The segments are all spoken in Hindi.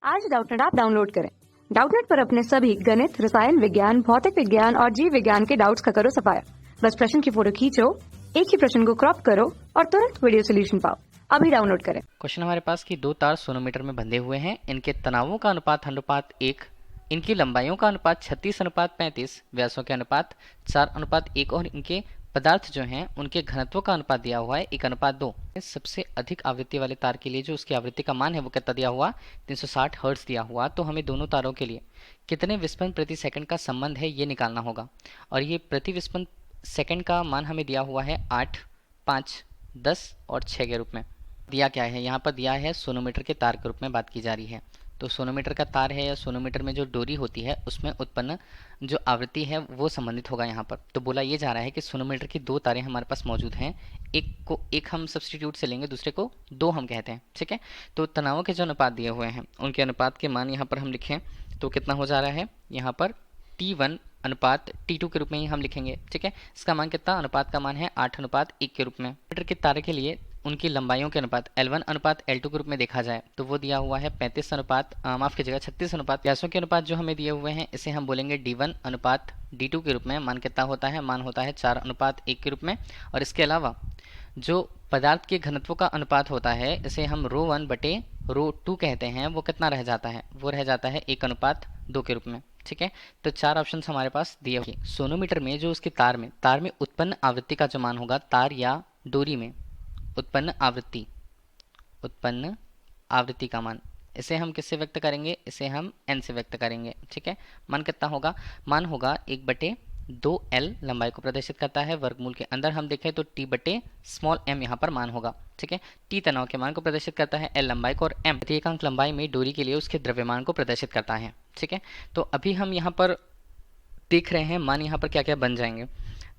आज डाउटनेट ऐप डाउनलोड करें। डाउटनेट पर अपने सभी गणित, रसायन विज्ञान, भौतिक विज्ञान और जीव विज्ञान के डाउट्स का करो सफाया। बस प्रश्न की फोटो खींचो, एक ही प्रश्न को क्रॉप करो और तुरंत वीडियो सोल्यूशन पाओ। अभी डाउनलोड करें। क्वेश्चन हमारे पास कि दो तार सोनोमीटर में बंधे हुए हैं, इनके तनावों का अनुपात अनुपात 1, इनकी लंबाइयों का अनुपात 36 अनुपात 35, व्यासों के अनुपात 4 अनुपात 1 और इनके पदार्थ जो हैं उनके घनत्व का अनुपात दिया हुआ है 1 अनुपात 2। सबसे अधिक आवृत्ति वाले तार के लिए जो उसकी आवृत्ति का मान है वो कितना दिया हुआ, 360 हर्ट्ज दिया हुआ। तो हमें दोनों तारों के लिए कितने विस्पंद प्रति सेकंड का संबंध है ये निकालना होगा। और ये प्रति विस्पंद सेकंड का मान हमें दिया हुआ है 8, 5, 10 और 6 के रूप में। दिया क्या है, यहाँ पर दिया है सोनोमीटर के तार के रूप में बात की जा रही है। तो सोनोमीटर का तार है या सोनोमीटर में जो डोरी होती है उसमें उत्पन्न जो आवृत्ति है वो संबंधित होगा यहाँ पर। तो बोला ये जा रहा है कि सोनोमीटर की दो तारें हमारे पास मौजूद हैं, एक हम सब्सटीट्यूट से लेंगे, दूसरे को दो हम कहते हैं, ठीक है। तो तनावों के जो अनुपात दिए हुए हैं उनके अनुपात के मान यहाँ पर हम लिखें तो कितना हो जा रहा है, यहाँ पर T1 अनुपात T2 के रूप में ही हम लिखेंगे, ठीक है। इसका मान कितना, अनुपात का मान है 8 अनुपात 1 के रूप में। मीटर के तारे के लिए उनकी लंबाइयों के अनुपात L1 अनुपात L2 के रूप में देखा जाए तो वो दिया हुआ है 35 अनुपात माफ कीजिएगा 36 अनुपात। व्यासों के अनुपात जो हमें दिए हुए हैं इसे हम बोलेंगे D1 अनुपात D2 के रूप में। मान कितना होता है, मान होता है 4 अनुपात 1 के रूप में। और इसके अलावा जो पदार्थ के घनत्व का अनुपात होता है इसे हम ρ1 बटे ρ2 कहते हैं, वो कितना रह जाता है, वो रह जाता है 1 अनुपात 2 के रूप में, ठीक है। तो चार ऑप्शन हमारे पास दिए हुए। सोनोमीटर में जो उसके तार में उत्पन्न आवृत्ति का जो मान होगा, तार या डोरी में उत्पन्न आवृत्ति का मान, इसे हम किससे व्यक्त करेंगे, इसे हम n से व्यक्त करेंगे, ठीक है। मान कितना होगा, मान होगा 1/2L लंबाई को प्रदर्शित करता है। वर्गमूल के अंदर हम देखें तो T/m यहाँ पर मान होगा, ठीक है। T तनाव के मान को प्रदर्शित करता है, L लंबाई को, और M प्रत्येकांक लंबाई में डोरी के लिए उसके द्रव्यमान को प्रदर्शित करता है, ठीक है। तो अभी हम यहाँ पर देख रहे हैं मान यहाँ पर क्या क्या बन जाएंगे।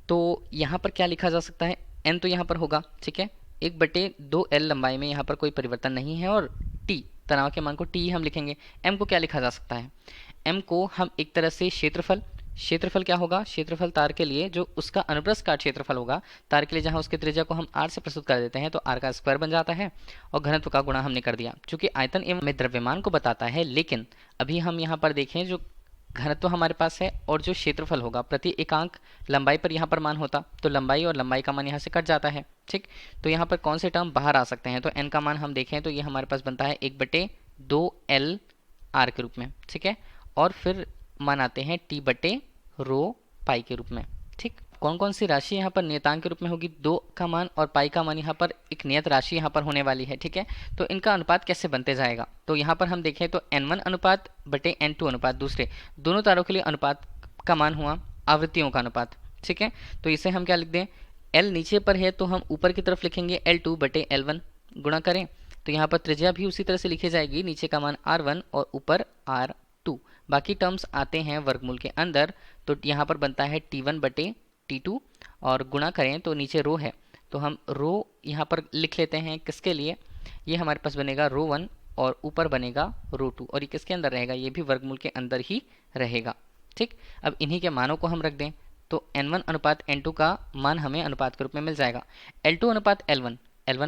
तो यहाँ पर क्या लिखा जा सकता है, n तो यहाँ पर होगा, ठीक है। 1/2L लंबाई में यहाँ पर कोई परिवर्तन नहीं है और T तनाव के मान को T ही हम लिखेंगे। M को क्या लिखा जा सकता है, M को हम एक तरह से क्षेत्रफल क्या होगा, क्षेत्रफल तार के लिए जो उसका अनुप्रस्थ काट क्षेत्रफल होगा तार के लिए, जहां उसके त्रिज्या को हम r से प्रस्तुत कर देते हैं तो r का स्क्वायर बन जाता है और घनत्व का गुणा हमने कर दिया। चूंकि आयतन एवं में द्रव्यमान को बताता है, लेकिन अभी हम यहाँ पर देखें जो घनत्व हमारे पास है और जो क्षेत्रफल होगा प्रति एकांक लंबाई पर यहाँ पर मान होता, तो लंबाई और लंबाई का मान यहाँ से कट जाता है, ठीक। तो यहाँ पर कौन से टर्म बाहर आ सकते हैं, तो n का मान हम देखें तो ये हमारे पास बनता है 1/2L r के रूप में, ठीक है। और फिर मान आते हैं T/ρ पाई के रूप में, ठीक। कौन कौन सी राशि यहाँ पर नियतांक के रूप में होगी, 2 का मान और पाई का मान यहाँ पर एक नियत राशि यहाँ पर होने वाली है, ठीक है। तो इनका अनुपात कैसे बनते जाएगा, तो यहाँ पर हम देखें तो N1 अनुपात बटे N2 अनुपात, दूसरे दोनों तारों के लिए अनुपात का मान हुआ आवृत्तियों का अनुपात, ठीक है। तो इसे हम क्या लिख दें, L नीचे पर है तो हम ऊपर की तरफ लिखेंगे L2 बटे L1, गुणा करें तो यहाँ पर त्रिज्या भी उसी तरह से लिखी जाएगी, नीचे का मान R1 और ऊपर R2। बाकी टर्म्स आते हैं वर्गमूल के अंदर, तो यहाँ पर बनता है T1 बटे T2 और गुणा करें तो नीचे रो है तो हम रो यहाँ पर लिख लेते हैं, किसके लिए, ये हमारे पास बनेगा ρ1 और ऊपर बनेगा ρ2 और ये किसके अंदर रहेगा, ये भी वर्गमूल के अंदर ही रहेगा, ठीक। अब इन्हीं के मानों को हम रख दें तो N1 अनुपात N2 का मान हमें अनुपात के रूप में मिल जाएगा। L2 अनुपात L1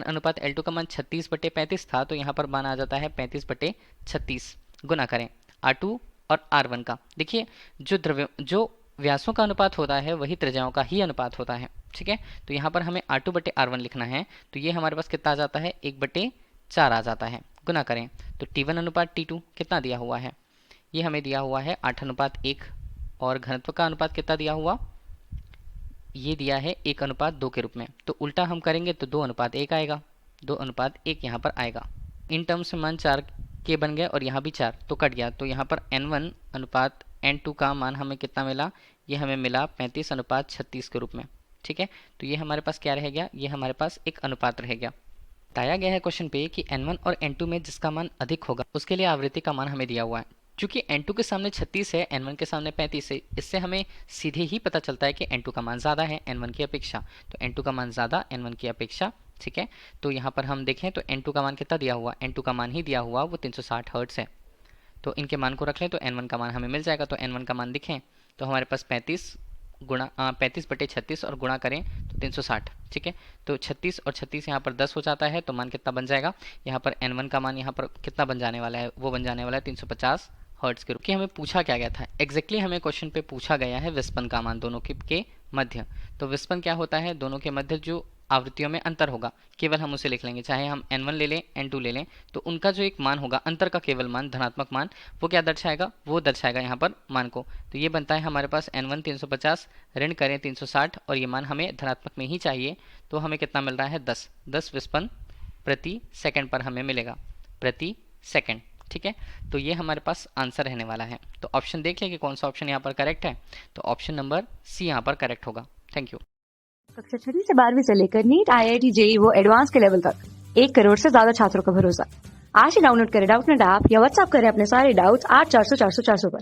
अनुपात L2 का मान 36/35 था, तो यहाँ पर मान आ जाता है 35/36, गुना करें R2 और R1 का। देखिए जो व्यासों का अनुपात होता है वही त्रिज्याओं का ही अनुपात होता है, ठीक है। तो यहाँ पर हमें R2/R1 लिखना है, तो ये हमारे पास कितना आ जाता है, 1/4 आ जाता है, गुना करें तो T1 अनुपात T2 कितना दिया हुआ है, ये हमें दिया हुआ है 8 अनुपात 1 और घनत्व का अनुपात कितना दिया हुआ, ये दिया है 1 अनुपात 2 के रूप में। तो उल्टा हम करेंगे तो 2 अनुपात 1 आएगा, 2 अनुपात 1 यहाँ पर आएगा। इन टर्म्स में मान 4 के बन गए और यहाँ भी 4 तो कट गया, तो यहाँ पर N1 अनुपात N2 का मान हमें कितना मिला, ये हमें मिला 35 अनुपात 36 के रूप में, ठीक है। तो ये हमारे पास क्या रह गया, ये हमारे पास एक अनुपात रह गया। बताया गया है क्वेश्चन पे कि N1 और N2 में जिसका मान अधिक होगा उसके लिए आवृत्ति का मान हमें दिया हुआ है। चूंकि N2 के सामने 36 है, N1 के सामने 35 है, इससे हमें सीधे ही पता चलता है कि N2 का मान ज़्यादा है N1 की अपेक्षा, तो N2 का मान ज़्यादा N1 की अपेक्षा, ठीक है। तो यहाँ पर हम देखें तो N2 का मान कितना दिया हुआ, N2 का मान ही दिया हुआ वो 360 हर्ट्स है, तो इनके मान को रख लें तो N1 का मान हमें मिल जाएगा। तो N1 का मान दिखें तो हमारे पास 35 गुणा 35/36 और गुणा करें तो 360, ठीक है। तो 36 और 36 यहाँ पर 10 हो जाता है, तो मान कितना बन जाएगा, यहाँ पर n1 का मान यहाँ पर कितना बन जाने वाला है, वो बन जाने वाला है 350 हर्ट्ज के रूप में। हमें पूछा क्या गया था एग्जैक्टली, हमें क्वेश्चन पे पूछा गया है विस्पन का मान दोनों के मध्य। तो विस्पन क्या होता है, दोनों के मध्य जो आवृत्तियों में अंतर होगा केवल हम उसे लिख लेंगे, चाहे हम n1 ले लें n2 ले लें, तो उनका जो एक मान होगा अंतर का केवल मान धनात्मक मान, वो क्या दर्शाएगा, वो दर्शाएगा यहाँ पर मान को। तो ये बनता है हमारे पास n1 350 ऋण करें 360 और ये मान हमें धनात्मक में ही चाहिए, तो हमें कितना मिल रहा है 10 विस्पन प्रति सेकंड पर हमें मिलेगा, प्रति सेकंड, ठीक है। तो ये हमारे पास आंसर रहने वाला है। तो ऑप्शन देख लें कि कौन सा ऑप्शन यहाँ पर करेक्ट है, तो ऑप्शन नंबर सी यहाँ पर करेक्ट होगा। Thank you. कक्षा 6 से 12वीं से लेकर नीट, IIT, JEE वो एडवांस के लेवल तक 1 करोड़ से ज्यादा छात्रों का भरोसा। आज ही डाउनलोड करें डाउटनेट ऐप या व्हाट्सएप करें अपने सारे डाउट्स 8400 400 400 पर।